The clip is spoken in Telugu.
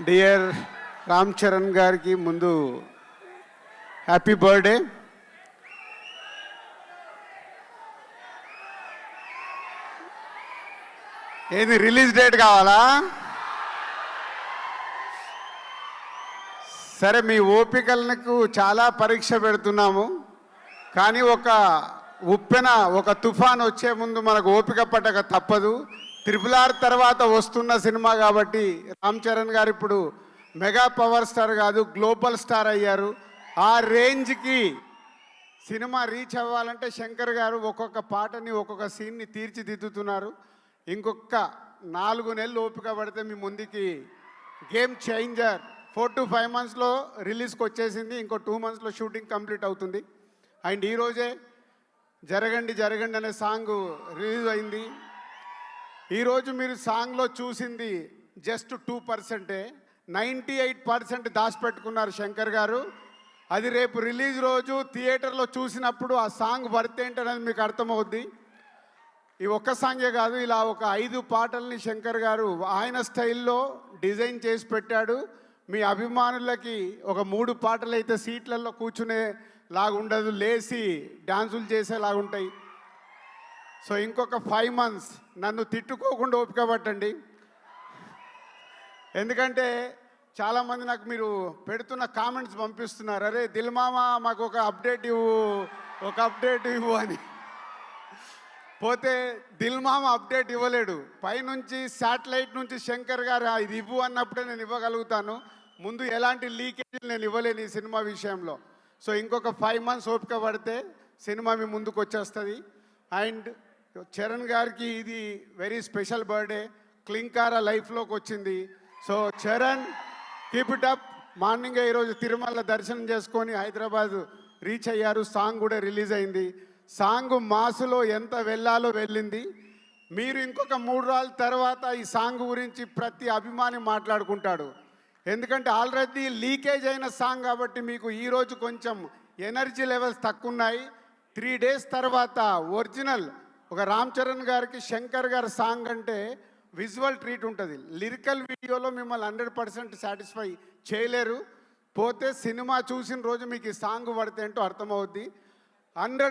డియర్ రామ్ చరణ్ గారికి ముందు హ్యాపీ బర్త్డే. ఏది రిలీజ్ డేట్ కావాలా? సరే, మీ ఓపికలకు చాలా పరీక్ష పెడుతున్నాము, కానీ ఒక ఉప్పెన ఒక తుఫాన్ వచ్చే ముందు మనకు ఓపిక పట్టక తప్పదు. RRR తర్వాత వస్తున్న సినిమా కాబట్టి రామ్ చరణ్ గారు ఇప్పుడు మెగా పవర్ స్టార్ కాదు, గ్లోబల్ స్టార్ అయ్యారు. ఆ రేంజ్కి సినిమా రీచ్ అవ్వాలంటే శంకర్ గారు ఒక్కొక్క పాటని ఒక్కొక్క సీన్ని తీర్చిదిద్దుతున్నారు. ఇంకొక 4 నెలలు ఓపిక పడితే మీ ముందుకి గేమ్ చేంజర్ 4 to 5 monthsలో రిలీజ్కి వచ్చేసింది. ఇంకో 2 monthsలో షూటింగ్ కంప్లీట్ అవుతుంది. అండ్ ఈరోజే జరగండి జరగండి అనే సాంగ్ రిలీజ్ అయింది. ఈరోజు మీరు సాంగ్లో చూసింది జస్ట్ 2%. 98% దాచిపెట్టుకున్నారు శంకర్ గారు. అది రేపు రిలీజ్ రోజు థియేటర్లో చూసినప్పుడు ఆ సాంగ్ వర్త్ ఏంటనేది మీకు అర్థమవుద్ది. ఈ ఒక్క సాంగే కాదు, ఇలా ఒక 5 పాటల్ని శంకర్ గారు ఆయన స్టైల్లో డిజైన్ చేసి పెట్టాడు. మీ అభిమానులకి ఒక 3 పాటలు అయితే సీట్లలో కూర్చునే లాగుండదు, లేచి డాన్సులు చేసేలాగుంటాయి. సో ఇంకొక 5 months నన్ను తిట్టుకోకుండా ఓపిక పట్టండి. ఎందుకంటే చాలామంది నాకు మీరు పెడుతున్న కామెంట్స్ పంపిస్తున్నారు, అరే దిల్ మామ మాకు ఒక అప్డేట్ ఇవ్వు అని. పోతే దిల్ మామ అప్డేట్ ఇవ్వలేడు. పైనుంచి శాటిలైట్ నుంచి శంకర్ గారు ఇది ఇవ్వు అన్నప్పుడే నేను ఇవ్వగలుగుతాను. ముందు ఎలాంటి లీకేజీలు నేను ఇవ్వలేను ఈ సినిమా విషయంలో. సో ఇంకొక 5 months ఓపిక పడితే సినిమా మీ ముందుకు వచ్చేస్తుంది. అండ్ చరణ్ గారికి ఇది వెరీ స్పెషల్ బర్త్డే. క్లింకారా లైఫ్లోకి వచ్చింది. So Charan, keep it up. మార్నింగే ఈరోజు తిరుమల దర్శనం చేసుకొని హైదరాబాద్ రీచ్ అయ్యారు. సాంగ్ కూడా రిలీజ్ అయింది. సాంగ్ మాసులో ఎంత వెళ్ళాలో వెళ్ళింది. మీరు ఇంకొక 3 రోజుల తర్వాత ఈ సాంగ్ గురించి ప్రతి అభిమాని మాట్లాడుకుంటాడు. ఎందుకంటే ఆల్రెడీ లీకేజ్ అయిన సాంగ్ కాబట్టి మీకు ఈరోజు కొంచెం ఎనర్జీ లెవెల్స్ తక్కువ ఉన్నాయి. 3 days తర్వాత ఒరిజినల్ ఒక రామ్ చరణ్ గారికి శంకర్ గారి సాంగ్ అంటే విజువల్ ట్రీట్ ఉంటుంది. లిరికల్ వీడియోలో మిమ్మల్ని 100% సాటిస్ఫై చేయలేరు. పోతే సినిమా చూసిన రోజు మీకు ఈ సాంగ్ పడితే ఏంటో అర్థమవుద్ది. 100